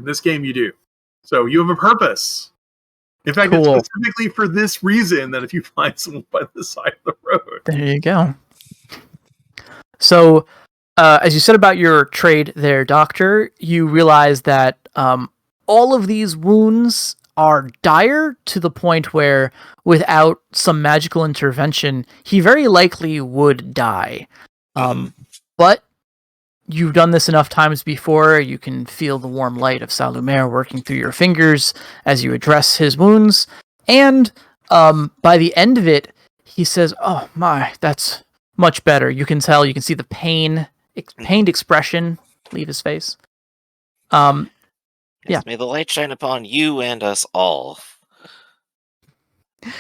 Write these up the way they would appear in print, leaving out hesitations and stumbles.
In this game, you do. So you have a purpose. In fact, Cool. it's specifically for this reason that if you find someone by the side of the road. There you go. So, as you said about your trade there, Doctor, you realize that all of these wounds are dire to the point where, without some magical intervention, he very likely would die. But you've done this enough times before, you can feel the warm light of Salumer working through your fingers as you address his wounds, and by the end of it, he says, "Oh my, that's much better." You can tell, you can see the pained expression leave his face. Yes, may the light shine upon you and us all.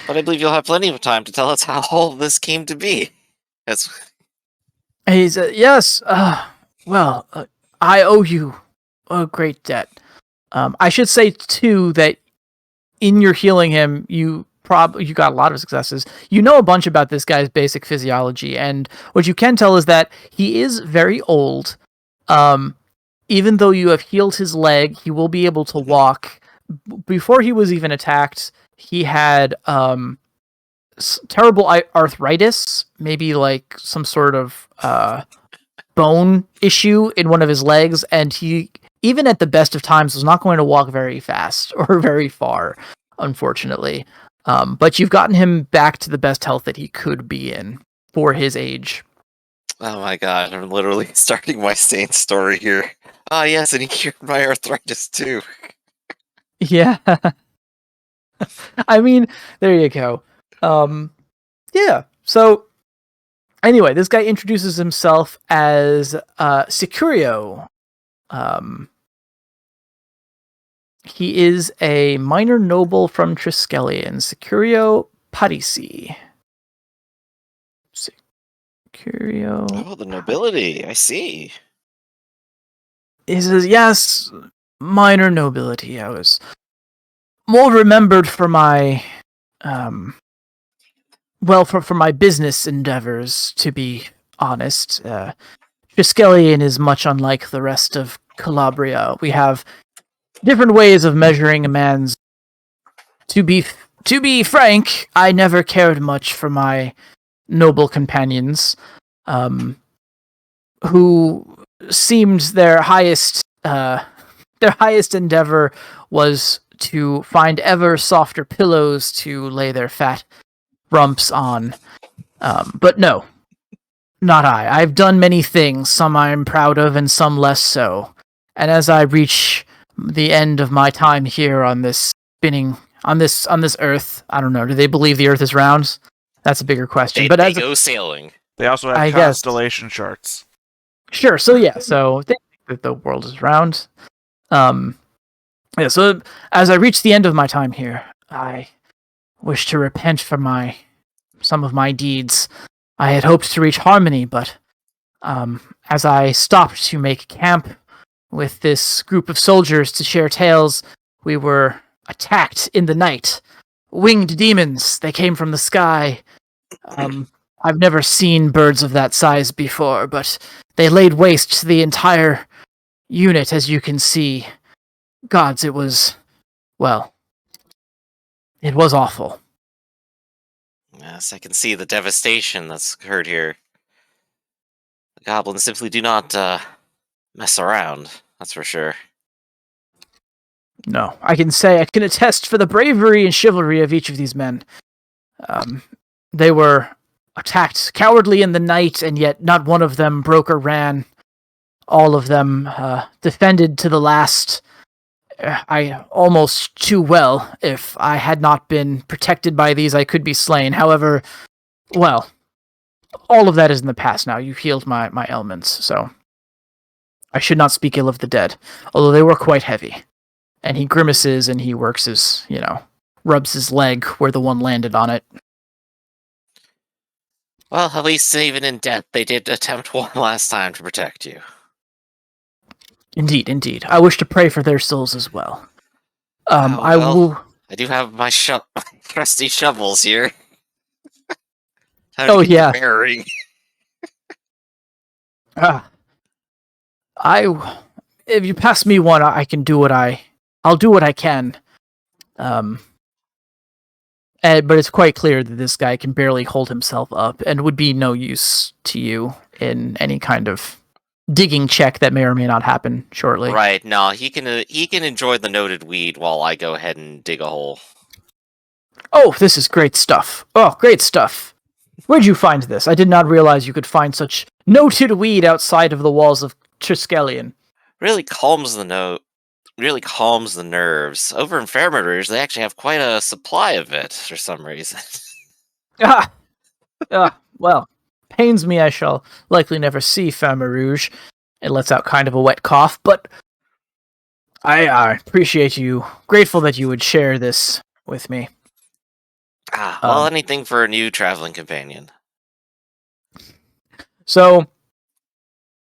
But I believe you'll have plenty of time to tell us how all this came to be. He said, "Yes, well, I owe you a great debt." I should say, too, that in your healing him, you got a lot of successes. You know a bunch about this guy's basic physiology, and what you can tell is that he is very old. Even though you have healed his leg, he will be able to walk. Before he was even attacked, he had terrible arthritis, maybe like some sort of bone issue in one of his legs, and he, even at the best of times, was not going to walk very fast or very far, unfortunately. But you've gotten him back to the best health that he could be in for his age. Oh my god, I'm literally starting my Stain story here. Ah, yes, and he cured my arthritis too. Yeah. I mean, there you go. Yeah, so anyway, this guy introduces himself as Securio. He is a minor noble from Triskellion, Securio Parisi. Securio. Oh, the nobility, I see. He says, "Yes, minor nobility. I was more remembered for my, for my business endeavors, to be honest. Triskellion is much unlike the rest of Calabria. We have different ways of measuring a man's... To be frank, I never cared much for my noble companions, who seemed their highest endeavor was to find ever softer pillows to lay their fat rumps on. But no, not I. I've done many things, some I'm proud of and some less so. And as I reach the end of my time here on this on this earth, I don't know, do they believe the earth is round? That's a bigger question. They go sailing. They also have constellation charts. Sure, so yeah, so they think that the world is round. Yeah, so as I reach the end of my time here, I wish to repent for some of my deeds. I had hoped to reach Harmony, but as I stopped to make camp with this group of soldiers to share tales, we were attacked in the night. Winged demons, they came from the sky. I've never seen birds of that size before, but they laid waste to the entire unit, as you can see. Gods, it was awful. Yes, I can see the devastation that's occurred here. The goblins simply do not mess around, that's for sure. No, I can attest for the bravery and chivalry of each of these men. They were attacked cowardly in the night, and yet not one of them broke or ran. All of them defended to the last. I almost too well. If I had not been protected by these, I could be slain. However, well, all of that is in the past now. You've healed my ailments, so I should not speak ill of the dead, although they were quite heavy. And he grimaces and he works his, rubs his leg where the one landed on it. Well, at least even in death, they did attempt one last time to protect you. Indeed. I wish to pray for their souls as well. I do have my trusty shovels here. Yeah. if you pass me one, I can do I'll do what I can. But it's quite clear that this guy can barely hold himself up and would be no use to you in any kind of digging check that may or may not happen shortly. Right, no, he can enjoy the noted weed while I go ahead and dig a hole. Oh, this is great stuff. Oh, great stuff. Where'd you find this? I did not realize you could find such noted weed outside of the walls of Triskellion. Really calms the nerves. Over in Fairmurders, they actually have quite a supply of it for some reason. Well, pains me I shall likely never see Femme Rouge. It lets out kind of a wet cough, but I appreciate you. Grateful that you would share this with me. Well, anything for a new traveling companion. So,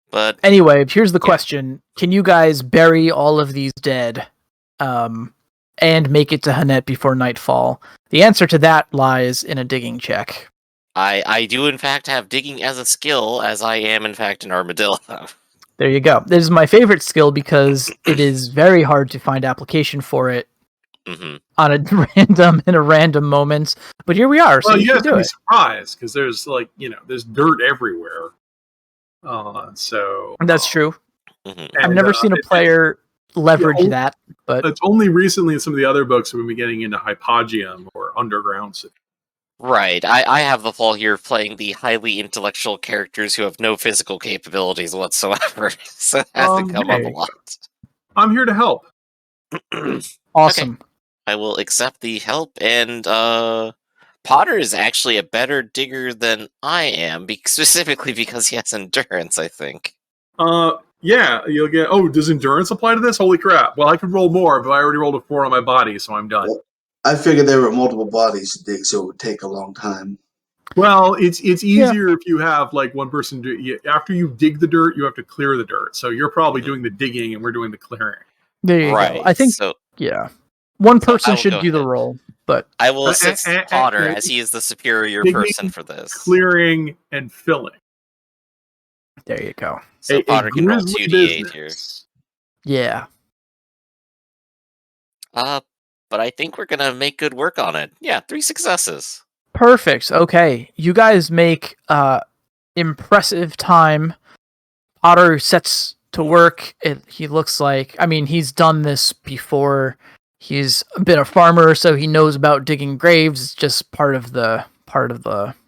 but anyway, here's the question. Can you guys bury all of these dead and make it to Hanet before nightfall? The answer to that lies in a digging check. I do, in fact, have digging as a skill, as I am, in fact, an armadillo. There you go. This is my favorite skill because it is very hard to find application for it on a random moment. But here we are. Well, so you have to do be it. surprised because there's there's dirt everywhere. So That's true. Mm-hmm. I've never seen a player leverage that, but it's only recently in some of the other books we've been getting into hypogeum or underground city. Right. I have the flaw here of playing the highly intellectual characters who have no physical capabilities whatsoever. So it has to come up a lot. I'm here to help. Awesome. Okay. I will accept the help, and Potter is actually a better digger than I am, specifically because he has endurance, I think. Yeah, you'll get... Oh, does endurance apply to this? Holy crap. Well, I could roll more, but I already rolled a 4 on my body, so I'm done. Well, I figured there were multiple bodies to dig, so it would take a long time. Well, it's easier if you have, one person... After you dig the dirt, you have to clear the dirt. So you're probably doing the digging, and we're doing the clearing. There you go. I think, one person should do the role, but... I will assist Potter, as he is the superior person for this. Clearing and filling. There you go. So Potter can roll 2d8 here. Yeah. But I think we're gonna make good work on it. Yeah, 3 successes. Perfect. Okay. You guys make impressive time. Potter sets to work. He looks like... I mean, he's done this before. He's a bit of a farmer, so he knows about digging graves. It's just part of the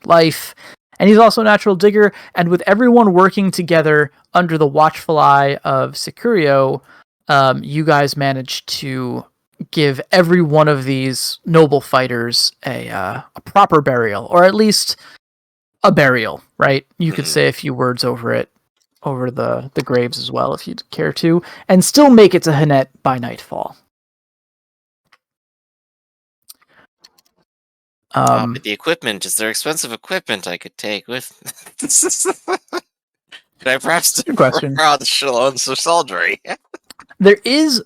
life. And he's also a natural digger, and with everyone working together under the watchful eye of Securio, you guys managed to give every one of these noble fighters a proper burial, or at least a burial, right? You could say a few words over the graves as well, if you'd care to, and still make it to Hanet by nightfall. But the equipment, is there expensive equipment I could take with? Could I perhaps do the Shalons of Saldry? There is,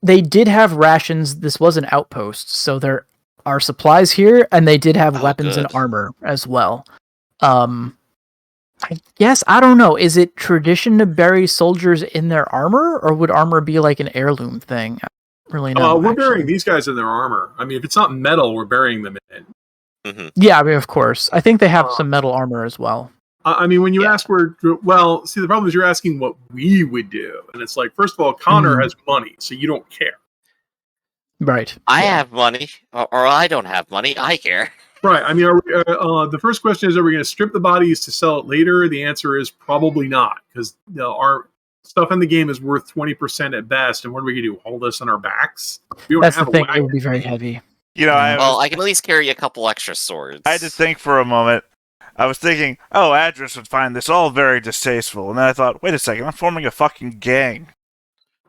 they did have rations. This was an outpost, so there are supplies here, and they did have weapons and armor as well. I guess, I don't know, is it tradition to bury soldiers in their armor, or would armor be like an heirloom thing? Really know. We're burying these guys in their armor. I mean, if it's not metal, we're burying them in it. Yeah, of course. I think they have some metal armor as well. When you ask the problem is you're asking what we would do. And it's like, first of all, Connor has money, so you don't care. Right. I have money, or I don't have money. I care. Right. I mean, the first question is, are we going to strip the bodies to sell it later? The answer is probably not, because our stuff in the game is worth 20% at best, and what are we going to do? Hold this on our backs? That's the thing. It would be very heavy. I can at least carry a couple extra swords. I had to think for a moment. I was thinking, Adris would find this all very distasteful, and then I thought, wait a second, I'm forming a fucking gang.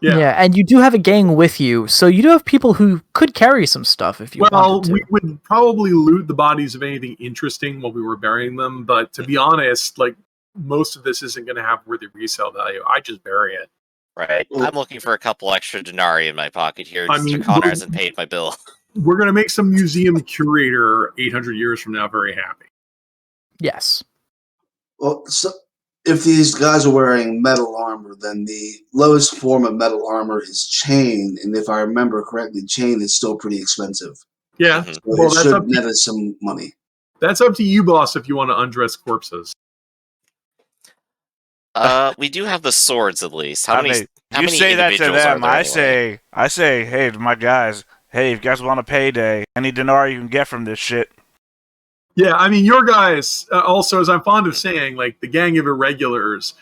Yeah, and you do have a gang with you, so you do have people who could carry some stuff if you wanted to. We would probably loot the bodies of anything interesting while we were burying them, but to be honest, most of this isn't going to have worthy resale value. I just bury it. Right. I'm looking for a couple extra denarii in my pocket here. Mr. Connor hasn't paid my bill. We're going to make some museum curator 800 years from now very happy. Yes. Well, if these guys are wearing metal armor, then the lowest form of metal armor is chain, and if I remember correctly, chain is still pretty expensive. Yeah. Mhm. So Well, it that's should up to net us some money. That's up to you, boss, if you want to undress corpses. We do have the swords at least. I How mean, you many say that to individuals are them. there I anyway? say, hey, to my guys, hey, if you guys want a payday, any denarii you can get from this shit. Yeah, I mean, your guys, also, as I'm fond of saying, like, the gang of irregulars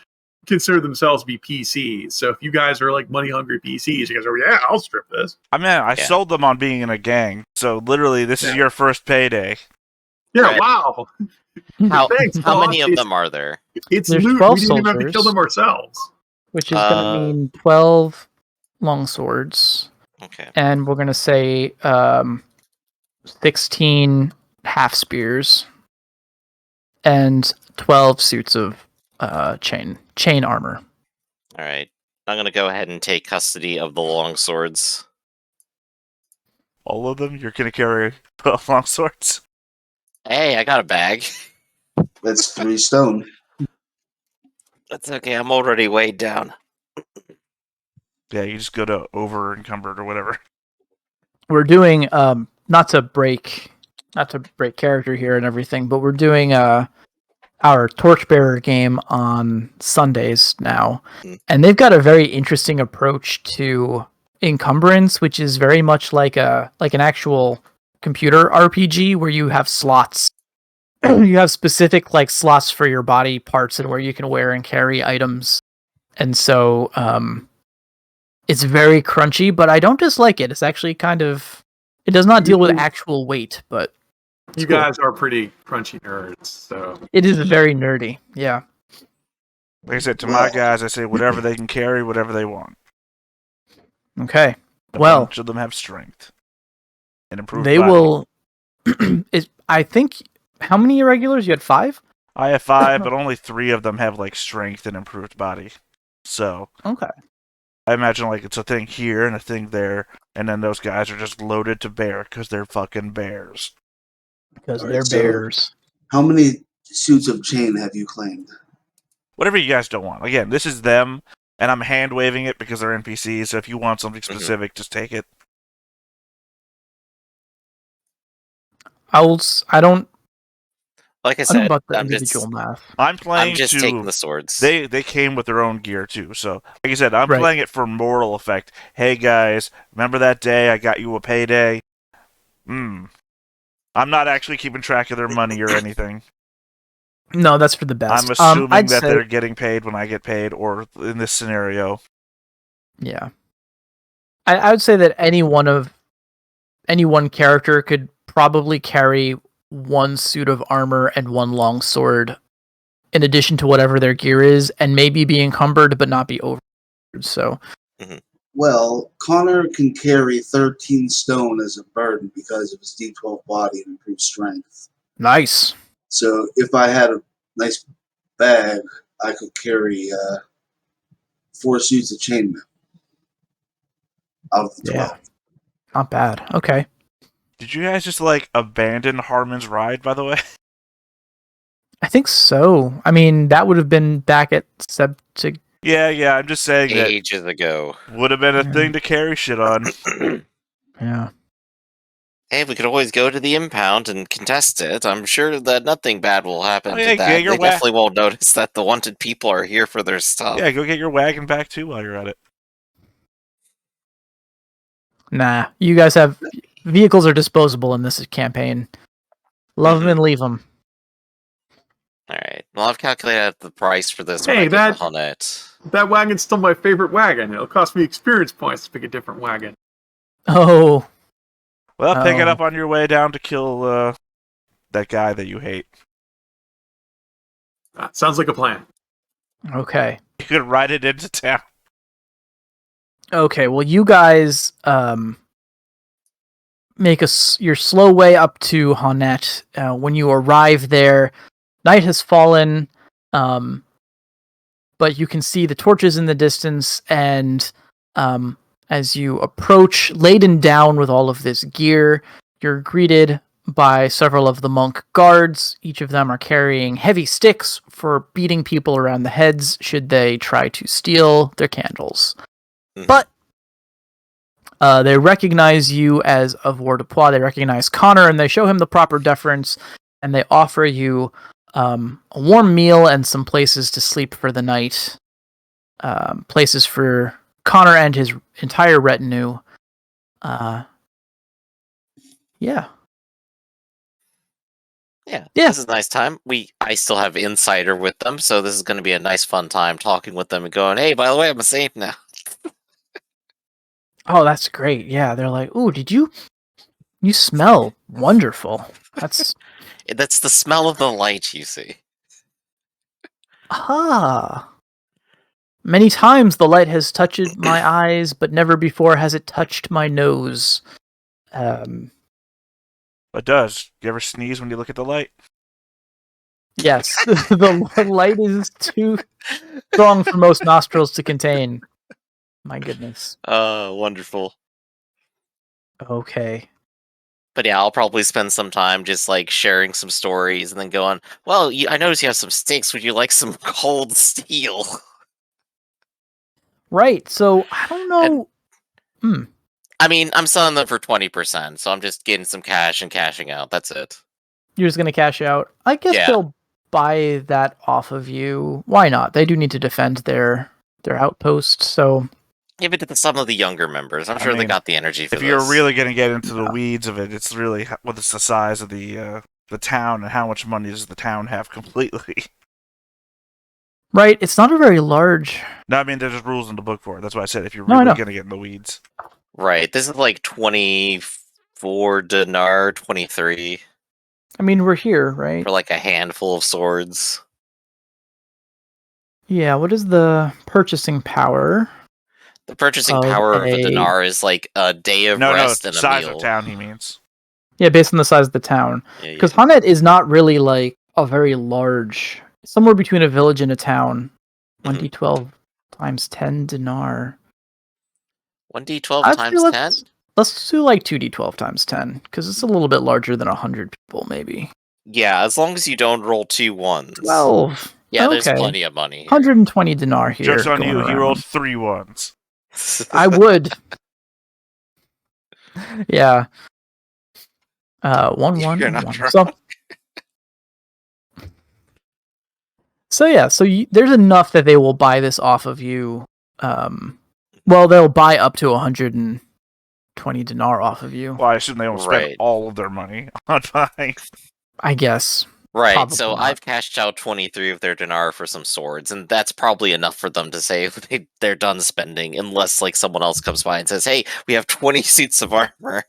consider themselves to be PCs. So if you guys are, like, money-hungry PCs, you guys are, yeah, I'll strip this. I mean, I Yeah. sold them on being in a gang, so literally, this is Yeah. your first payday. Yeah, Right. wow. How Thanks, how boss. many of them are there? It's There's loot. 12 We didn't even have to kill soldiers. them ourselves. which is going to Uh, mean 12 long swords, Okay. and we're going to say 16 half spears, and 12 suits of chain armor. All right. I'm gonna go ahead and take custody of the long swords. All of them? You're gonna carry 12 long swords? Hey, I got a bag. That's 3 stone. That's okay. I'm already weighed down. Yeah, you just go to over encumbered or whatever. We're doing not to break character here and everything, but we're doing our Torchbearer game on Sundays now, and they've got a very interesting approach to encumbrance, which is very much like an actual computer RPG where you have slots. You have specific like slots for your body parts and where you can wear and carry items, and so it's very crunchy, but I don't dislike it. It's actually kind of, it does not deal with actual weight, but You cool. guys are pretty crunchy nerds, so It is very nerdy. Yeah. Like I said, to my guys, I say whatever they can carry, whatever they want. Okay. A Well, bunch of them have strength and improved they body. will. I think, how many irregulars? You had 5? I have 5, but only 3 of them have like strength and improved body. So Okay. I imagine like it's a thing here and a thing there, and then those guys are just loaded to bear because they're fucking bears. Because Alright, they're so- bears. How many suits of chain have you claimed? Whatever you guys don't want. Again, this is them, and I'm hand waving it because they're NPCs. So if you want something specific, just take it. I don't Like I know said, about the I'm individual just math. I'm playing I'm just to. taking the swords. They came with their own gear too. So like I said, I'm Right. playing it for moral effect. Hey guys, remember that day I got you a payday? I'm not actually keeping track of their money or anything. No, that's for the best. I'm assuming I'd that say, they're getting paid when I get paid, or in this scenario. yeah. I would say that any one character could probably carry 1 suit of armor and 1 long sword in addition to whatever their gear is, and maybe be encumbered but not be over. So Well, Connor can carry 13 stone as a burden because of his D12 body and improved strength. nice. So if I had a nice bag, I could carry 4 suits of chainmail out of the 12. Yeah. Not bad. Okay. Did you guys just like abandon Harmon's ride? By the way, I think so. I mean, that would have been back at Septic. yeah. I'm just saying that ages ago. would have been a thing to carry shit on. Yeah. Hey, we could always go to the impound and contest it. I'm sure that nothing bad will happen Oh, to yeah, that. get your They definitely won't notice that the wanted people are here for their stuff. Yeah, go get your wagon back too while you're at it. Nah. You guys have vehicles are disposable in this campaign. Love them and leave them. All right. Well, I've calculated the price for this. Hey, when I get that- to Hunnet. that wagon's still my favorite wagon. It'll cost me experience points to pick a different wagon. Oh. Well, pick it Oh. up on your way down to kill that guy that you hate. Sounds like a plan. Okay. You could ride it into town. Okay. Well, you guys make your slow way up to Honnet. When you arrive there, night has fallen, but you can see the torches in the distance, and as you approach, laden down with all of this gear, you're greeted by several of the monk guards. Each of them are carrying heavy sticks for beating people around the heads should they try to steal their candles. Mhm. But they recognize you as of War de Poix. They recognize Connor, and they show him the proper deference, and they offer you a warm meal and some places to sleep for the night. Places for Connor and his entire retinue. Yeah. Yeah, Yeah. this is a nice time. I still have Insider with them, so this is going to be a nice, fun time talking with them and going, hey, by the way, I'm a saint now. Oh, that's great. Yeah, they're like, ooh, you smell wonderful. That's That's the smell of the light, you see. Many times the light has touched my eyes, but never before has it touched my nose. It does. You ever sneeze when you look at the light? Yes, the light is too strong for most nostrils to contain. My goodness. Wonderful. Okay. But yeah, I'll probably spend some time just like sharing some stories and then going, well, I noticed you have some sticks. Would you like some cold steel? Right, so I don't know. I mean, I'm selling them for 20%, so I'm just getting some cash and cashing out. That's it. You're just going to cash out. I guess Yeah. they'll buy that off of you. Why not? They do need to defend their outpost, so... Give it to some of the younger members. I'm sure they mean, got the energy for If this. you're really going to get into the weeds of it, it's really what's the size of the town and how much money does the town have completely. Right, it's not a very large... No, I mean, there's rules in the book for it. That's why I said if you're No, I really know. going to get in the weeds. Right, this is like 24 dinar, 23 I mean, we're here, right? for like a handful of swords. Yeah, what is the purchasing power? The purchasing Of power of a a- dinar is like a day of No, rest and a size meal. of town, he means. Yeah, based on the size of the town. Yeah, Because Hanet is not really like a very large... Somewhere between a village and a town. Mhm. 1d12 times 10 dinar. 1d12 I'd say times 10? Let's do like 2d12 times 10, because it's a little bit larger than 100 people, maybe. Yeah, as long as you don't roll 2 ones. 12. Yeah, there's okay. plenty of money. Here. 120 dinar here. Joke's on going you, he around. rolled 3 ones. I would. Yeah. 1 1 You're not 1. drunk. So yeah, so there's enough that they will buy this off of you. Well, they'll buy up to 120 dinar off of you. Well, I assume they don't spend Right. all of their money on buying. I guess. Right, Probably so not. I've cashed out 23 of their dinar for some swords, and that's probably enough for them to say they're done spending, unless like someone else comes by and says, hey, we have 20 suits of armor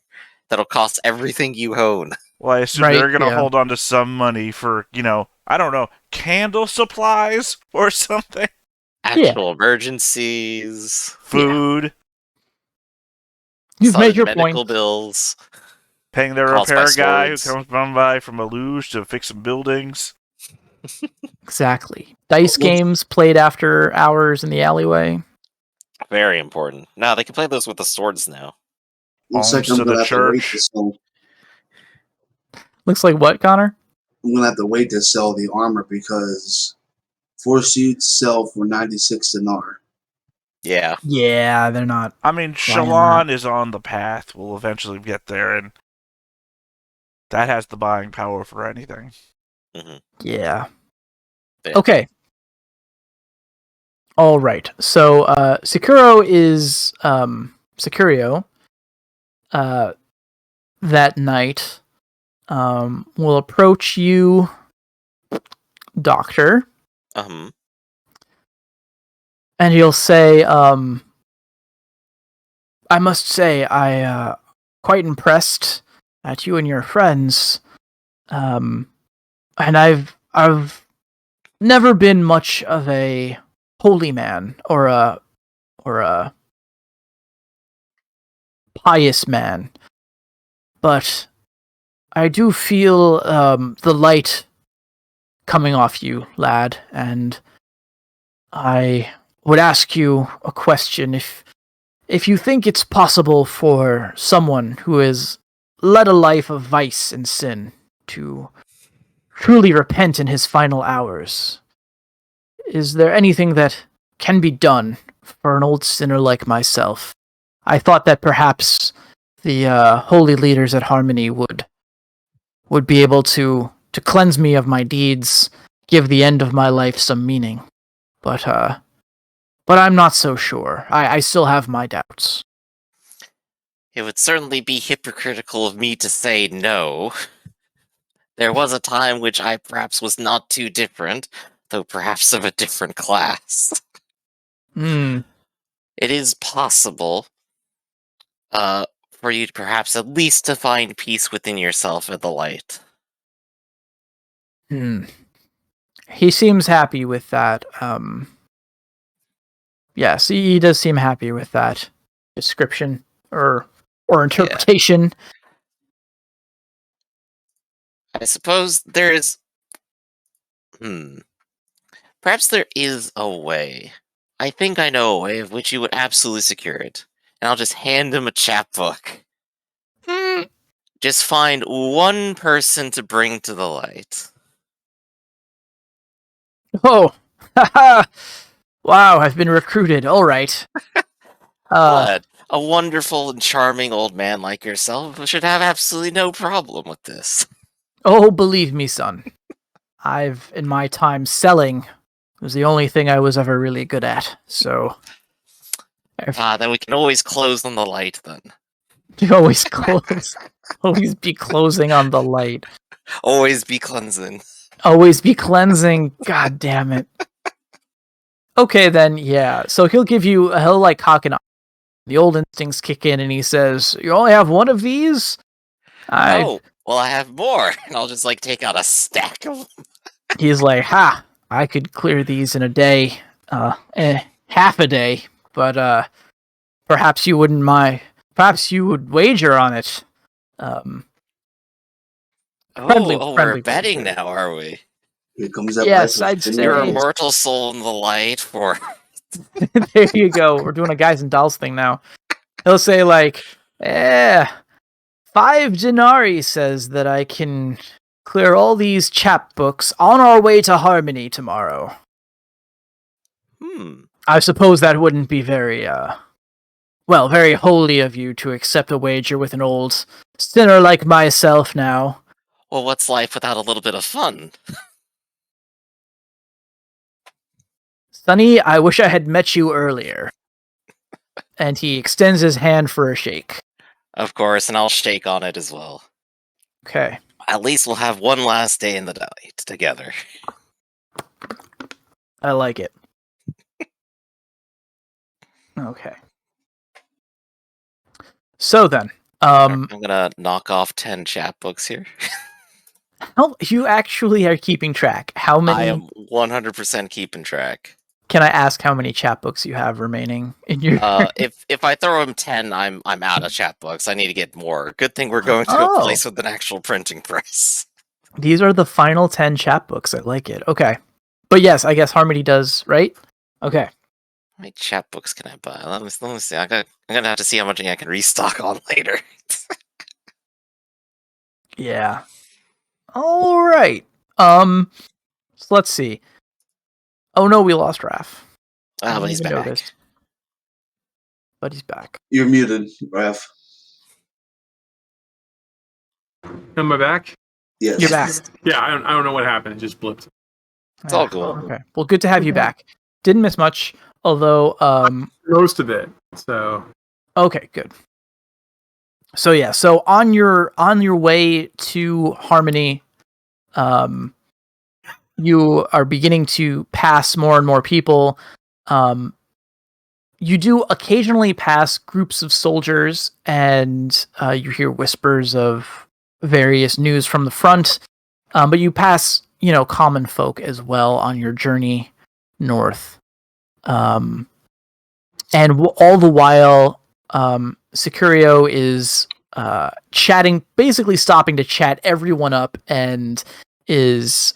that'll cost everything you own. Well, I assume Right, they're going to yeah. hold on to some money for, I don't know, candle supplies or something? Actual emergencies, Food, You've made sudden your medical point. bills. paying their Caused by repair guy who swords. comes by from a luge to fix some buildings. Exactly. Dice Well, games played after hours in the alleyway. Very important. No, they can play those with the swords now. Looks like Alms I'm to the gonna have to wait church. to sell. Looks like what, Connor? I'm gonna have to wait to sell the armor because 4 suits sell for 96 dinar. Yeah. Yeah, they're not. I mean, Why Shalon is on the path. We'll eventually get there, and that has the buying power for anything. Yeah. Yeah. Okay. All right. So Securio is Securio that night will approach you, Doctor, and he'll say, I must say I quite impressed at you and your friends. And I've never been much of a holy man or a pious man, but I do feel the light coming off you, lad, and I would ask you a question. If you think it's possible for someone who is led a life of vice and sin, to truly repent in his final hours. Is there anything that can be done for an old sinner like myself? I thought that perhaps the holy leaders at Harmony would be able to cleanse me of my deeds, give the end of my life some meaning. But I'm not so sure. I still have my doubts. It would certainly be hypocritical of me to say no. There was a time which I perhaps was not too different, though perhaps of a different class. Hmm. It is possible for you to perhaps at least to find peace within yourself and the light. He seems happy with that. Yes, he does seem happy with that description or interpretation. Yeah. I suppose there is... Perhaps there is a way. I think I know a way of which you would absolutely secure it. And I'll just hand him a chapbook. Just find one person to bring to the light. Oh! Wow, I've been recruited. All right. But a wonderful and charming old man like yourself should have absolutely no problem with this. Oh, believe me, son. I've, in my time, selling was the only thing I was ever really good at, so... Then we can always close on the light, then. You always close. Always be closing on the light. Always be cleansing. Always be cleansing. God damn it. Okay, then, yeah. So he'll like cock an eye. The old instincts kick in and he says, "You only have one of these?" Oh, well, I have more. And I'll just, like, take out a stack of them. He's like, I could clear these in a day. Half a day. But, perhaps you wouldn't mind. Perhaps you would wager on it. We're betting now, are we? Here comes that. Yes, I'd say your immortal soul in the light for... There you go. We're doing a guys and dolls thing now. He'll say, like, 5 denarii says that I can clear all these chapbooks on our way to Harmony tomorrow. I suppose that wouldn't be very, very holy of you to accept a wager with an old sinner like myself now. Well, what's life without a little bit of fun? Sonny, I wish I had met you earlier. And he extends his hand for a shake. Of course, and I'll shake on it as well. Okay. At least we'll have one last day in the night together. I like it. Okay. So then, I'm gonna knock off 10 chapbooks here. How you actually are keeping track? How many? I am 100% keeping track. Can I ask how many chapbooks you have remaining in your? If I throw him 10, I'm out of chapbooks. I need to get more. Good thing we're going to a place with an actual printing press. These are the final 10 chapbooks. I like it. Okay, but yes, I guess Harmony does, right? Okay. How many chapbooks can I buy? Let me see. I'm gonna have to see how much I can restock on later. Yeah. All right. So let's see. Oh no, we lost Raph. But he's back. But he's back. You're muted, Raph. Am I back? Yes. You're back. Yeah, I don't know what happened. It just blipped. It's all cool. Okay. Well, good to have you back. Didn't miss much, although most of it. So okay, good. So yeah, so on your way to Harmony, you are beginning to pass more and more people. You do occasionally pass groups of soldiers, and you hear whispers of various news from the front. But you pass, common folk as well on your journey north. And all the while, Securio is chatting, basically stopping to chat everyone up, and is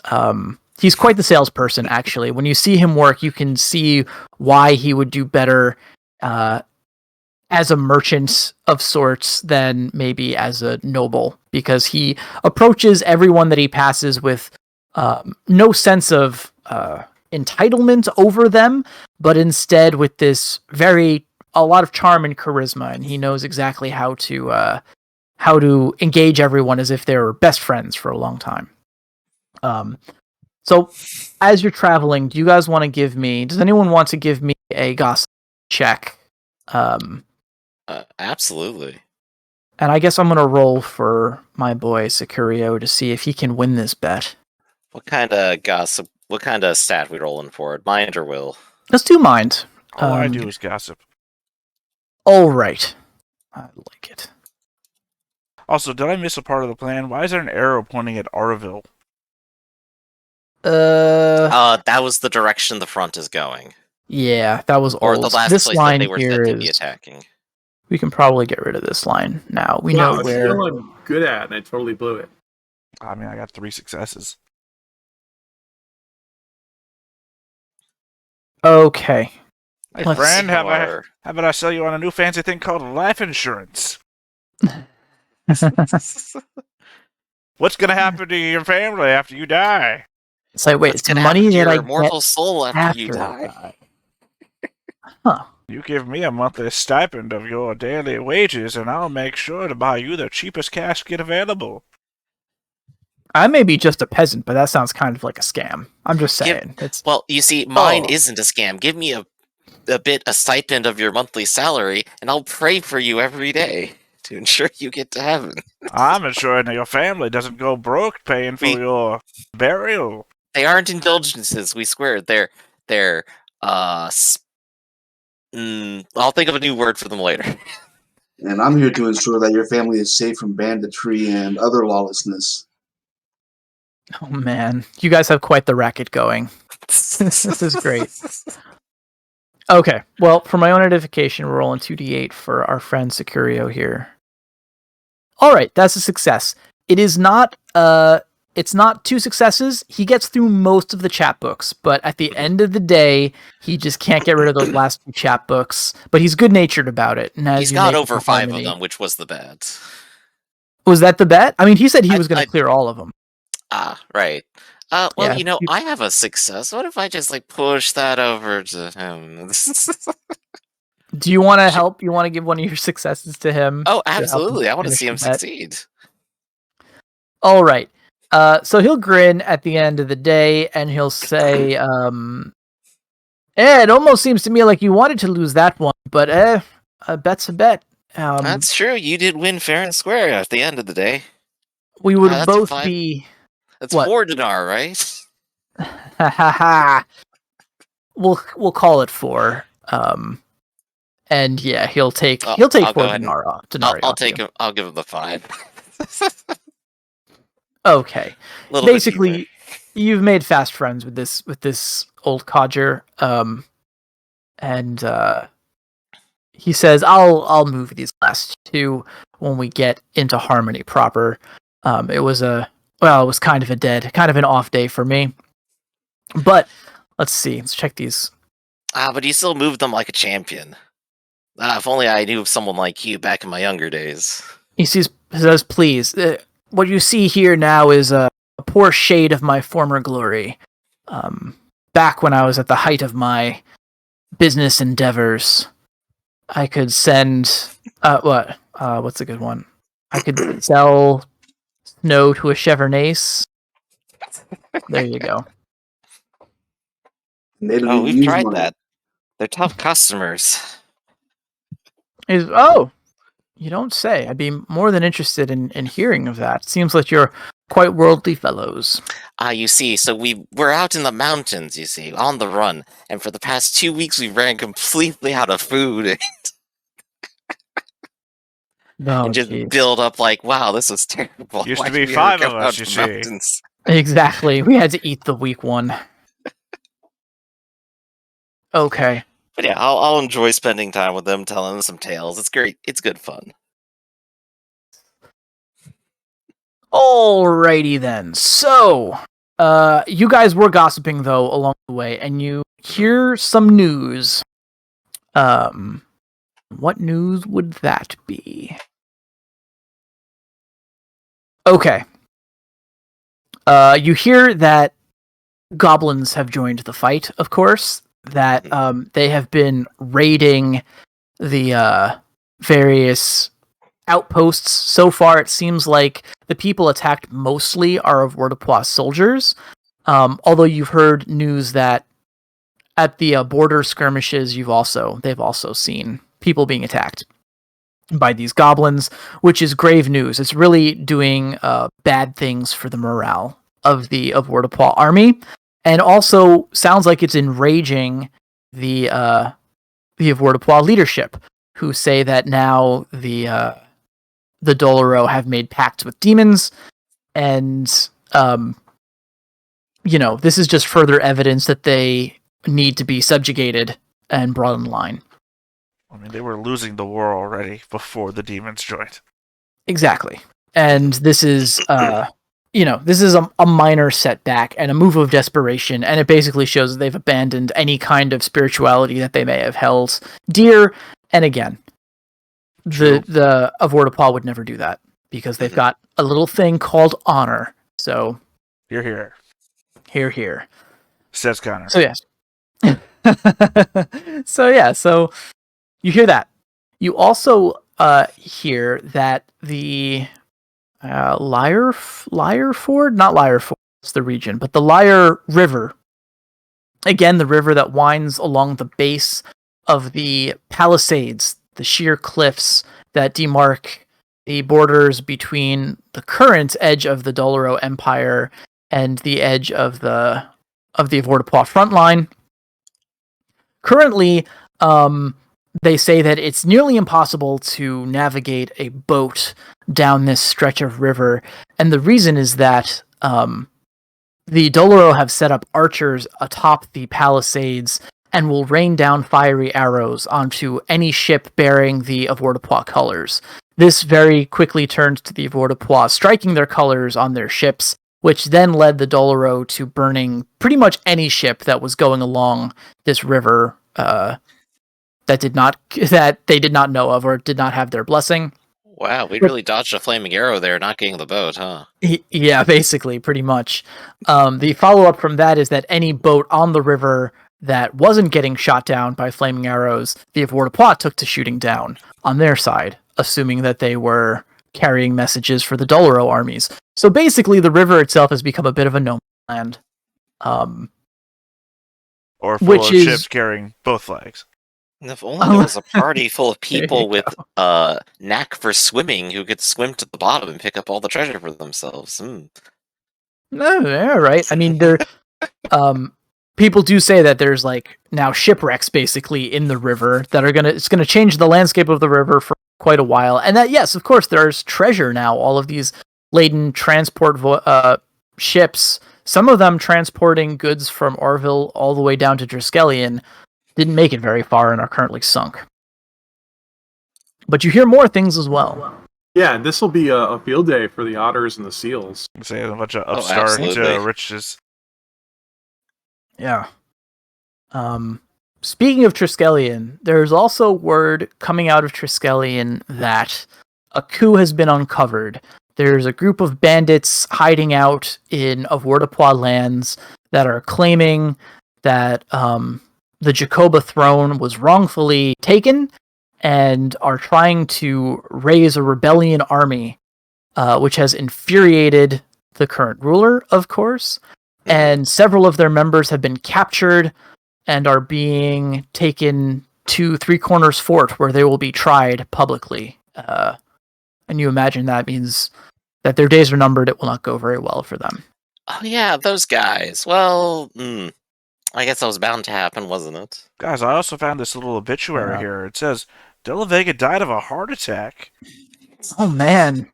he's quite the salesperson, actually. When you see him work, you can see why he would do better at as a merchant of sorts than maybe as a noble, because he approaches everyone that he passes with no sense of entitlement over them, but instead with this a lot of charm and charisma, and he knows exactly how to engage everyone as if they were best friends for a long time. So as you're traveling, do you guys want to does anyone want to give me a gossip check? Absolutely. And I guess I'm going to roll for my boy Securio to see if he can win this bet. What kind of gossip? What kind of stat we rolling for? Mind or will? Let's do mind. All I do is gossip. All right. I like it. Also, did I miss a part of the plan? Why is there an arrow pointing at Arville? That was the direction the front is going. Yeah, that was Or old. the last This place line that they were here said to be is... attacking. We can probably get rid of this line now. We Wow, know a where... skill I'm good at, and I totally blew it. I mean, I got 3 successes. Okay. Hey, Let's friend, see how our- about I sell you on a new fancy thing called life insurance? What's going to happen to your family after you die? It's like, wait, What's it's gonna money happen to that I your immortal get soul after you after I die? die. Huh. You give me a monthly stipend of your daily wages, and I'll make sure to buy you the cheapest casket available. I may be just a peasant, but that sounds kind of like a scam. I'm just saying. Well, you see, mine Oh. isn't a scam. Give me a stipend of your monthly salary, and I'll pray for you every day to ensure you get to heaven. I'm ensuring that your family doesn't go broke paying for your burial. They aren't indulgences. We swear they're I'll think of a new word for them later. And I'm here to ensure that your family is safe from banditry and other lawlessness. Oh man, you guys have quite the racket going. This is great. Okay, well, for my own edification, we're rolling 2d8 for our friend Securio here. All right, that's a success. It is not. It's not 2 successes. He gets through most of the chapbooks, but at the end of the day, he just can't get rid of those last 2 chapbooks. But he's good-natured about it. And as He's you got make over the 5 of harmony- them, which was the bad. Was that the bet? I mean, he said he was going I- to clear all of them. Ah, right. Well, Yeah. I have a success. What if I just push that over to him? Do you want to help? You want to give one of your successes to him? Oh, to help him absolutely. I want to finish see him the bet? succeed. All right. So he'll grin at the end of the day, and he'll say, it almost seems to me like you wanted to lose that one, but a bet's a bet. That's true. You did win fair and square at the end of the day. We would that's both 5. be... That's What? 4 dinar, right? Ha ha ha. We'll call it 4. And yeah, he'll take I'll 4 go ahead and- denarii I'll off take you. him. I'll give him the 5. Okay. Little bit Basically, leeway. you've made fast friends with this old codger. And he says, I'll move these last 2 when we get into harmony proper. It was kind of an off day for me. But let's see. Let's check these. But you still moved them like a champion. If only I knew someone like you back in my younger days. He says, please, what you see here now is a poor shade of my former glory. Back when I was at the height of my business endeavors, I could send... what's a good one? I could sell snow to a Chevernace. There you go. They don't Oh, even we've use tried money. that. They're tough customers. You don't say. I'd be more than interested in hearing of that. Seems like you're quite worldly fellows. You see, so we're out in the mountains, you see, on the run, and for the past 2 weeks we ran completely out of food No, and just jeez. build up wow, this was terrible. Used Why to be did we ever 5 of go us, out you to see. the mountains? Exactly. We had to eat the weak one. Okay. But yeah, I'll enjoy spending time with them, telling them some tales. It's great. It's good fun. Alrighty then. So, you guys were gossiping though along the way, and you hear some news. Let What news would that be? Okay. You hear that goblins have joined the fight, of course, that they have been raiding the various outposts. So far, it seems like the people attacked mostly are of Vortipois soldiers, although you've heard news that at the border skirmishes, they've also seen people being attacked by these goblins, which is grave news. It's really doing bad things for the morale of the Vortipois army, and also sounds like it's enraging the Vortipois leadership, who say that now the Doloro have made pacts with demons, and this is just further evidence that they need to be subjugated and brought in line. I mean, they were losing the war already before the demons joined. Exactly. And this is, this is a minor setback and a move of desperation, and it basically shows that they've abandoned any kind of spirituality that they may have held dear. And again, the Vortipois would never do that, because they've got a little thing called honor. So, Here. Here. Says Connor. So, yes. So you hear that. You also hear that the Lyre Ford, not Lyre Ford, it's the region, but the Lyre River, again, the river that winds along the base of the Palisades, the sheer cliffs that demark the borders between the current edge of the Doloro Empire and the edge of the Vortipois front line. Currently, they say that it's nearly impossible to navigate a boat down this stretch of river, and the reason is that the Doloro have set up archers atop the palisades and will rain down fiery arrows onto any ship bearing the Vortipois colors. This very quickly turned to the Vortipois striking their colors on their ships, which then led the Doloro to burning pretty much any ship that was going along this river that they did not know of or did not have their blessing. Wow, we really dodged a flaming arrow there, not getting the boat, huh? Yeah, basically, pretty much. The follow-up from that is that any boat on the river that wasn't getting shot down by flaming arrows, the Vortipois took to shooting down on their side, assuming that they were carrying messages for the Doloro armies. So basically, the river itself has become a bit of a no man's land. Or full of ships carrying both flags. And if only there was a party full of people with knack for swimming who could swim to the bottom and pick up all the treasure for themselves. No, yeah, right. I mean, people do say that there's now shipwrecks basically in the river that it's gonna change the landscape of the river for quite a while. And that, yes, of course, there's treasure now. All of these laden transport ships, some of them transporting goods from Orville all the way down to Triskellion, didn't make it very far and are currently sunk. But you hear more things as well. Yeah, this will be a field day for the otters and the seals. Say a bunch of upstart riches. Yeah. Speaking of Triskellion, there's also word coming out of Triskellion that a coup has been uncovered. There's a group of bandits hiding out in Vortipois lands that are claiming that the Jakoba throne was wrongfully taken and are trying to raise a rebellion army, which has infuriated the current ruler, of course. And several of their members have been captured and are being taken to Three Corners Fort, where they will be tried publicly. And you imagine that means that their days are numbered. It will not go very well for them. Oh yeah, those guys. Well, I guess that was bound to happen, wasn't it? Guys, I also found this little obituary here. It says, De La Vega died of a heart attack. Oh, man.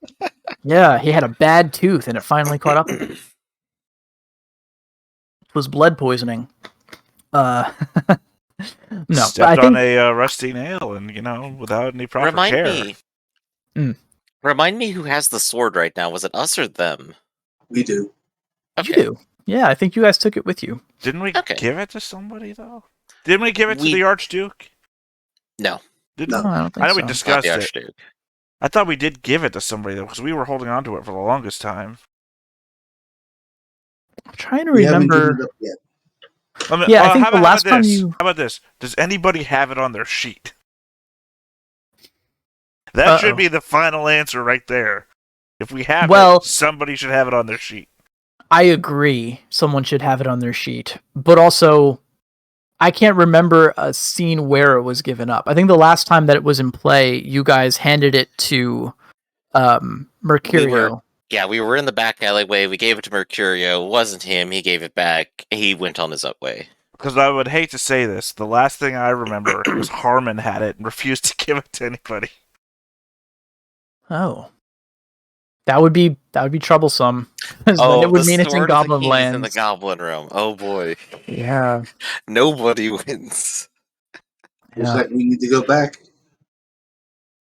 Yeah, he had a bad tooth, and it finally caught up with him. It was blood poisoning. No, Stepped on a rusty nail, and, without any proper care. Remind me who has the sword right now. Was it us or them? We do. Okay. You do. Yeah, I think you guys took it with you. Didn't we give it to somebody, though? Didn't we give it to the Archduke? No. No, I don't think I know so. we discussed the it. Archduke. I thought we did give it to somebody though, because we were holding on to it for the longest time. I'm trying to We haven't given remember. it up yet. Yeah, I think the how last about time this? you. How about this? Does anybody have it on their sheet? That should be the final answer right there. If we have it, somebody should have it on their sheet. I agree. Someone should have it on their sheet. But also, I can't remember a scene where it was given up. I think the last time that it was in play, you guys handed it to Mercurio. We were in the back alleyway. We gave it to Mercurio. It wasn't him. He gave it back. He went on his up way. Because I would hate to say this, the last thing I remember was Harmon had it and refused to give it to anybody. Oh. That would be troublesome. Then it would mean it's in Goblin Lands. In the Goblin Realm. Oh boy. Yeah. Nobody wins. Looks like we need to go back.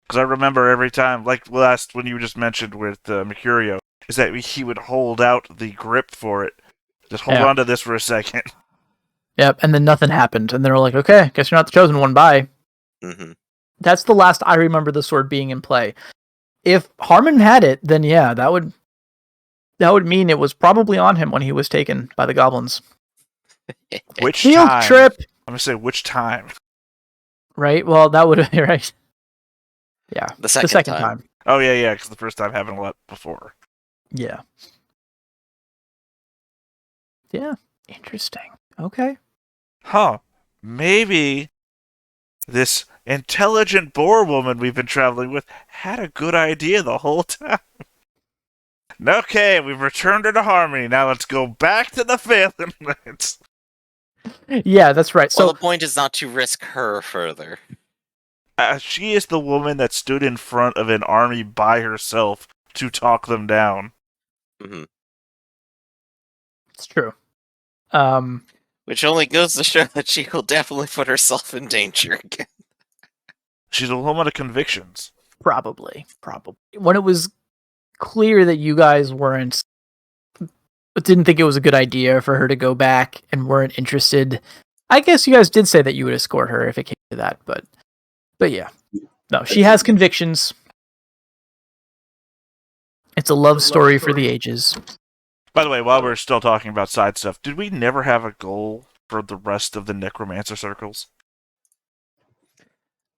Because I remember every time, like last when you just mentioned with Mercurio, is that he would hold out the grip for it. Just hold on to this for a second. Yep, and then nothing happened, and they were like, "Okay, guess you're not the chosen one." Bye. Mm-hmm. That's the last I remember the sword being in play. If Harmon had it, then yeah, that would mean it was probably on him when he was taken by the goblins. Which Field time? trip. I'm gonna say which time. Right. Well, that would be right. Yeah. The second time. Oh yeah, because the first time happened a lot before. Yeah. Yeah. Interesting. Okay. Huh. Maybe this intelligent boar woman we've been traveling with had a good idea the whole time. Okay, we've returned her to Harmony. Now let's go back to the Phelan Lands. Yeah, that's right. Well, So the point is not to risk her further. She is the woman that stood in front of an army by herself to talk them down. Mm-hmm. it's true. Which only goes to show that she will definitely put herself in danger again. She's a woman of convictions. Probably. When it was clear that you guys didn't think it was a good idea for her to go back and weren't interested, I guess you guys did say that you would escort her if it came to that, but yeah. No, she has convictions. It's a love story for the ages. By the way, while we're still talking about side stuff, did we never have a goal for the rest of the Necromancer circles?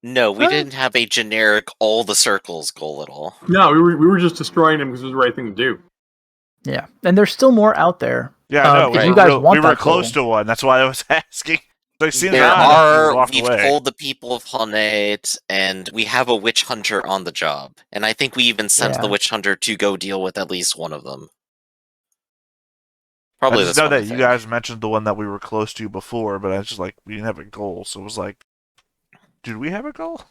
No, we didn't have a generic all the circles goal at all. No, we were just destroying them because it was the right thing to do. Yeah, and there's still more out there. Yeah, I know. If you guys want we were that close goal. to one. That's why I was asking. We've We've told the people of Honate, and we have a witch hunter on the job. And I think we even sent the witch hunter to go deal with at least one of them. Probably I just this know one, that I you think. guys mentioned the one that we were close to before, but I was just like, we didn't have a goal, so it was like, did we have a goal?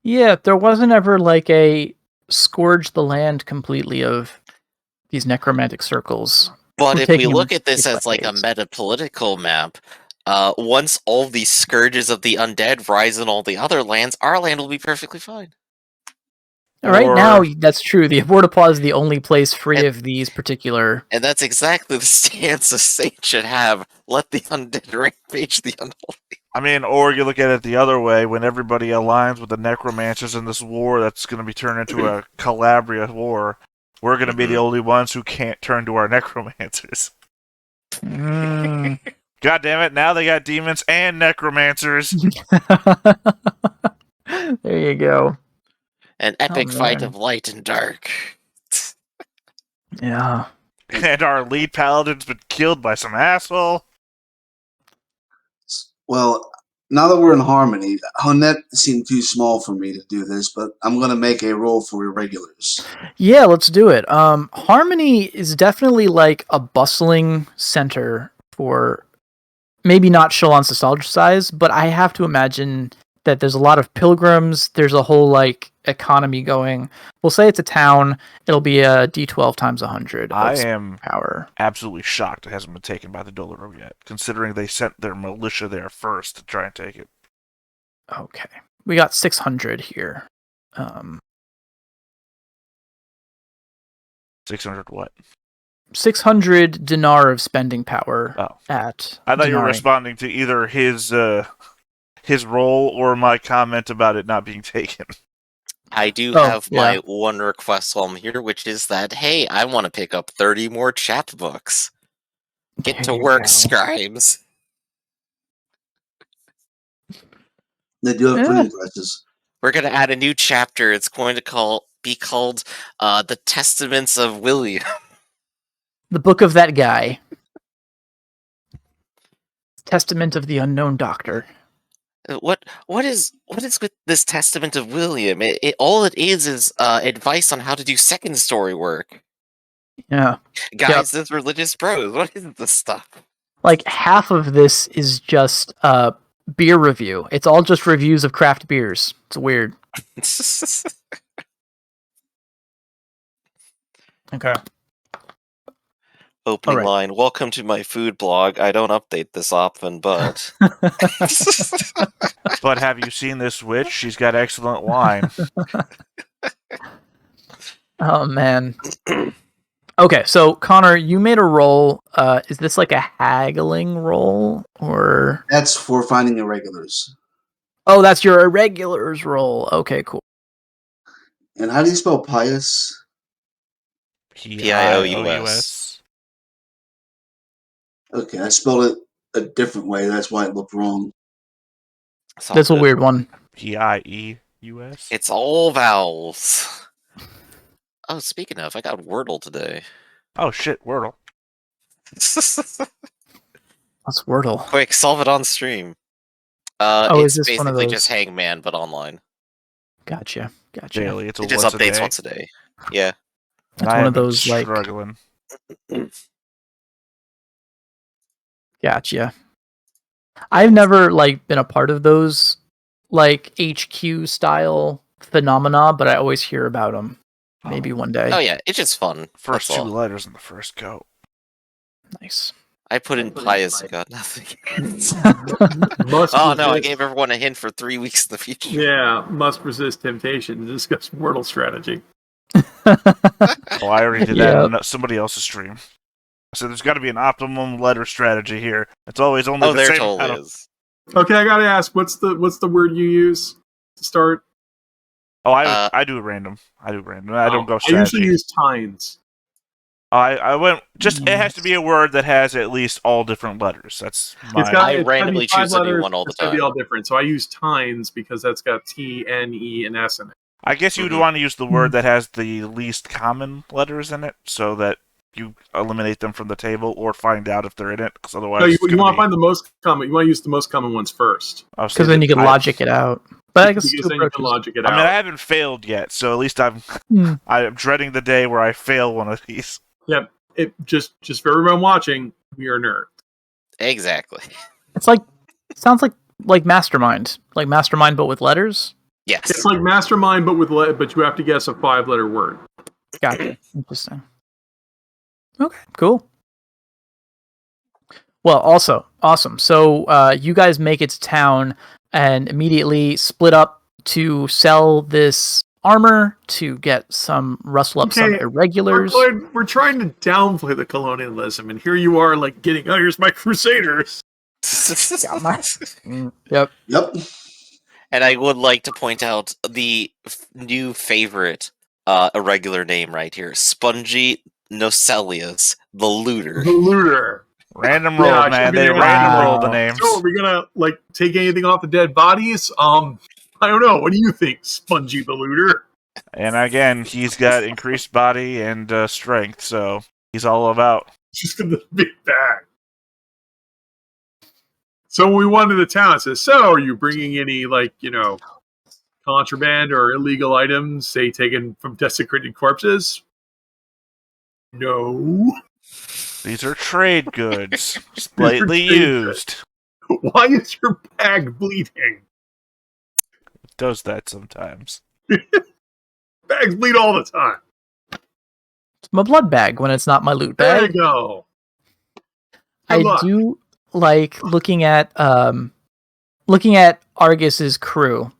Yeah, there wasn't ever like a scourge the land completely of these necromantic circles. But We're if we taking look them at this case by as like a case. meta-political map, once all the scourges of the undead rise in all the other lands, our land will be perfectly fine. Right now, that's true. The Abortapla is the only place free of these particular... And that's exactly the stance a saint should have. Let the undead rampage the unholy. I mean, or you look at it the other way, when everybody aligns with the necromancers in this war that's going to be turned into a Calabria war, we're going to be the only ones who can't turn to our necromancers. God damn it, now they got demons and necromancers. There you go. An epic fight of light and dark. Yeah. And our lead paladin's been killed by some asshole. Well, now that we're in Harmony, Honette seemed too small for me to do this, but I'm going to make a roll for irregulars. Yeah, let's do it. Harmony is definitely like a bustling center for maybe not Shalon's nostalgia size, but I have to imagine that there's a lot of pilgrims. There's a whole like economy going. We'll say it's a town. It'll be a D12 times 100. I am power. Absolutely shocked it hasn't been taken by the Doloro yet, considering they sent their militia there first to try and take it. Okay. We got 600 here. 600 what? 600 dinar of spending power at I thought you were Denari. responding to either his his role or my comment about it not being taken. I do Oh, have yeah. my one request while I'm here, which is that, hey, I want to pick up 30 more chapbooks. Get There to you work, go. scribes. They do have Yeah. printing presses. We're going to add a new chapter. It's going to be called The Testaments of William. The book of that guy. Testament of the Unknown Doctor. What is with this Testament of William? All it is advice on how to do second story work. Yeah. Guys, this religious bros. What is this stuff? Like half of this is just beer review. It's all just reviews of craft beers. It's weird. Okay. Opening Alright. line. Welcome to my food blog. I don't update this often, but But have you seen this witch? She's got excellent wine. Oh man. Okay, so Connor, you made a roll. Is this like a haggling roll or? That's for finding irregulars. Oh, that's your irregulars roll. Okay, cool. And how do you spell pious? Pious. Okay, I spelled it a different way. That's why it looked wrong. It's all That's a good. weird one. Pieus. It's all vowels. Oh, speaking of, I got Wordle today. Oh shit, Wordle. What's Wordle? Quick, solve it on stream. Oh, It's is this one of basically just those? Hangman, but online. Gotcha. Daily. It's a It just once updates a day. once a day. Yeah. That's I one am of those like. struggling. Gotcha. I've never like been a part of those like HQ style phenomena, but I always hear about them. Maybe one day. Oh yeah, it's just fun. First That's two all. letters in the first go. Nice. I put in pious and got nothing. Must Oh no, I resist- gave everyone a hint for 3 weeks in the future. Yeah, must resist temptation to discuss Wordle strategy. Oh, I already did that Yep. in somebody else's stream. So there's got to be an optimum letter strategy here. It's always only Oh, the there same totally amount of- is. Okay, I gotta ask, what's the word you use to start? Oh, I do it random. I don't go I strategy. usually use tines. I went just. It has to be a word that has at least all different letters. That's my. It's got, I it's gotta be randomly 5 choose a new letters, one all the it's gotta be time. all different. So I use tines because that's got T, N, E, and S in it. I guess you would Mhm. want to use the word that has the least common letters in it, so that you eliminate them from the table or find out if they're in it. Because otherwise, No, you it's gonna want to be- find the most common. You want to use the most common ones first. I'll say Because then that you can I- logic it out. But I guess Because two then you can approaches. logic it I out. mean, I haven't failed yet, so at least I'm dreading the day where I fail one of these. Yep. It just for everyone watching, we are nerds. Exactly. It's like sounds like Mastermind, but with letters. Yes. It's like Mastermind, but you have to guess a 5-letter word. Gotcha. Interesting. Okay, cool. Well, also awesome. So you guys make it to town and immediately split up to sell this armor to get rustle up some Okay, irregulars. We're trying to downplay the colonialism, and here you are, like getting. Oh, here's my crusaders. Yep. Yep. And I would like to point out the new favorite irregular name right here, Spongy Nocelius, the Looter. The looter. Random Yeah, roll, I man. should be They able- random Wow. roll the names. So, are we gonna like take anything off the dead bodies? I don't know. What do you think, Spongy the looter? And again, he's got increased body and strength, so he's all about. Just in the big bag. So when we went to the town, it says, "So, are you bringing any contraband or illegal items, say taken from desecrated corpses?" No. These are trade goods, slightly trade used. Why is your bag bleeding? It does that sometimes. Bags bleed all the time. It's my blood bag when it's not my loot There bag. you go. I Good luck. do like looking at Argus's crew.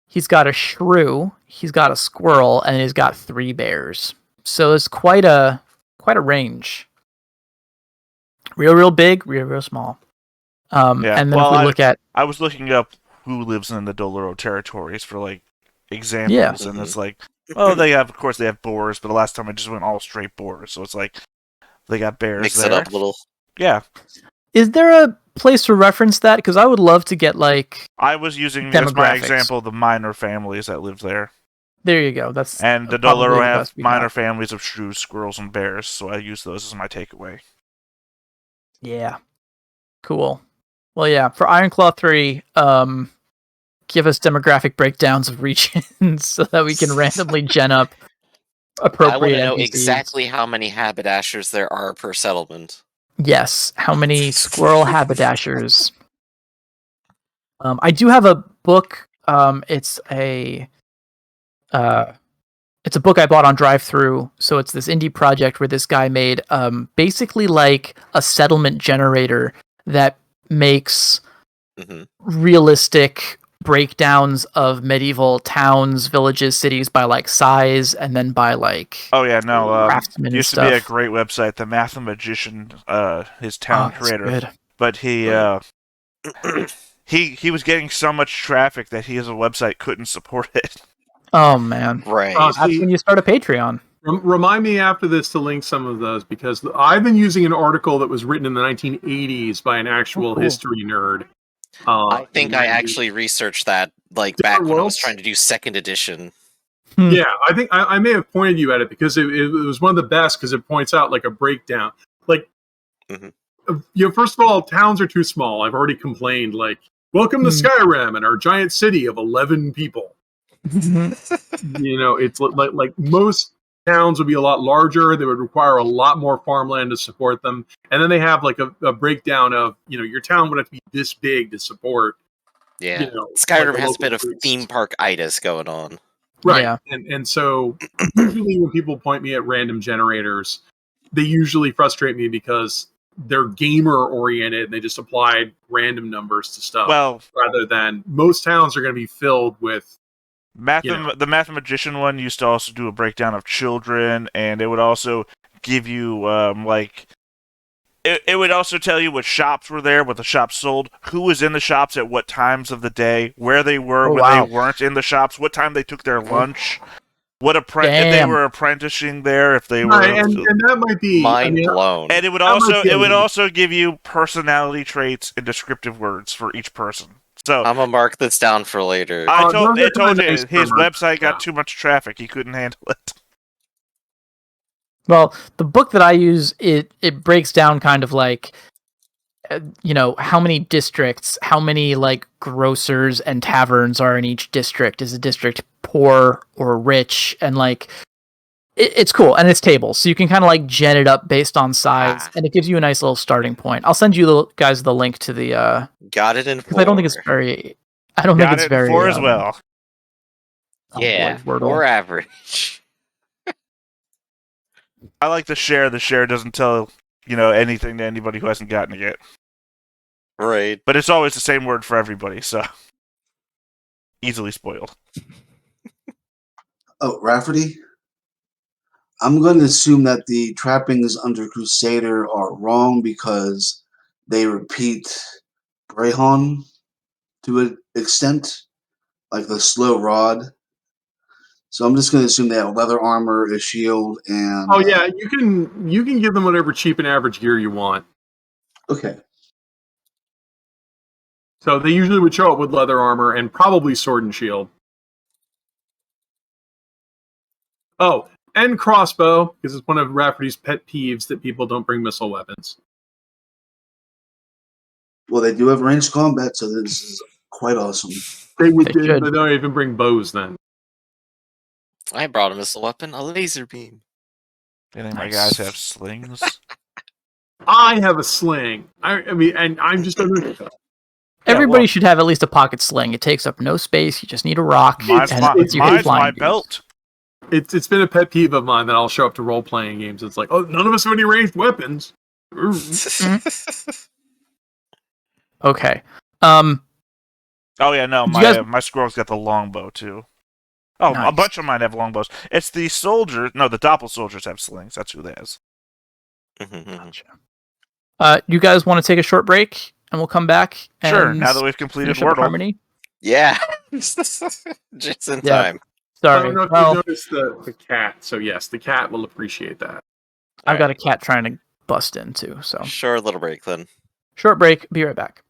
He's got a shrew, he's got a squirrel, and he's got 3 bears. So it's quite a range. Real big, real small. Yeah, And then well, if we look at I was looking up who lives in the Doloro territories for like examples, and it's like, oh, they have boars, but the last time I just went all straight boars, so it's like they got bears Mix there. it up a little. Yeah. Is there a place to reference that? Because I would love to get like. I was using as my example the minor families that live there. There you go. That's and the Doloro have minor families of shrews, squirrels, and bears, so I use those as my takeaway. Yeah. Cool. Well, yeah. For Ironclaw 3, give us demographic breakdowns of regions so that we can randomly gen up appropriate I want to know NPCs. exactly how many haberdashers there are per settlement. Yes. How many squirrel haberdashers? I do have a book. It's a book I bought on drive-thru. So it's this indie project where this guy made basically like a settlement generator that makes realistic breakdowns of medieval towns, villages, cities by like size, and then by like craftsmen used and stuff. To be a great website, the Mathematician, his town creator. Good. But he was getting so much traffic that his website couldn't support it. Oh man! Right. That's when you start a Patreon. Remind me after this to link some of those, because I've been using an article that was written in the 1980s by an actual history nerd. I think I actually researched that back when I was trying to do second edition. Yeah, I think I may have pointed you at it because it was one of the best because it points out like a breakdown. First of all, towns are too small. I've already complained. Like, welcome to Skyrim and our giant city of 11 people. It's like most towns would be a lot larger. They would require a lot more farmland to support them. And then they have like a breakdown of, your town would have to be this big to support. Yeah. Skyrim has a bit of theme park-itis going on. Right. Yeah. And so usually when people point me at random generators, they usually frustrate me because they're gamer oriented and they just apply random numbers to stuff. Well, rather than most towns are going to be filled with the Mathematician one used to also do a breakdown of children, and it would also give you it would also tell you what shops were there, what the shops sold, who was in the shops at what times of the day, where they were when they weren't in the shops, what time they took their lunch, if they were apprenticing there, if they were, and that might be mind blown. And it would also give you personality traits and descriptive words for each person. So I'm gonna mark this down for later. I told you his website got too much traffic; he couldn't handle it. Well, the book that I use, it breaks down kind of like, how many districts, how many like grocers and taverns are in each district. Is a district poor or rich? And like, it's cool, and it's tables, so you can kind of like gen it up based on size, and it gives you a nice little starting point. I'll send you guys the link to the. Got it in 4. I don't think it's very. I don't think it's very. 4 as well. Yeah, or average. I like the share. The share doesn't tell anything to anybody who hasn't gotten it yet. Right. But it's always the same word for everybody, so easily spoiled. Oh, Rafferty? I'm going to assume that the trappings under Crusader are wrong because they repeat Brehon to an extent, like the slow rod. So I'm just going to assume they have leather armor, a shield, and... Oh, yeah, you can give them whatever cheap and average gear you want. Okay. So they usually would show up with leather armor and probably sword and shield. Oh, and crossbow, because it's one of Rafferty's pet peeves that people don't bring missile weapons. Well, they do have ranged combat, so this is quite awesome. They don't even bring bows then. I brought a missile weapon, a laser beam. Any of my guys have slings? I have a sling. I mean, and I'm just under. Everybody should have at least a pocket sling. It takes up no space. You just need a rock. Mine's my belt. It's been a pet peeve of mine that I'll show up to role playing games. It's like, oh, none of us have any ranged weapons. Okay. Oh yeah, no, my squirrel's got the longbow too. Oh, nice. A bunch of mine have longbows. It's the soldier. No, the doppel soldiers have slings. That's who they has. Gotcha. You guys want to take a short break, and we'll come back? And sure. Now that we've completed Wordle. Harmony. Yeah, just in Yeah. time. I Sorry. don't know if Well, you noticed the cat. So yes, the cat will appreciate that. I've got a cat trying to bust in too. So Short little break then. short break. Be right back.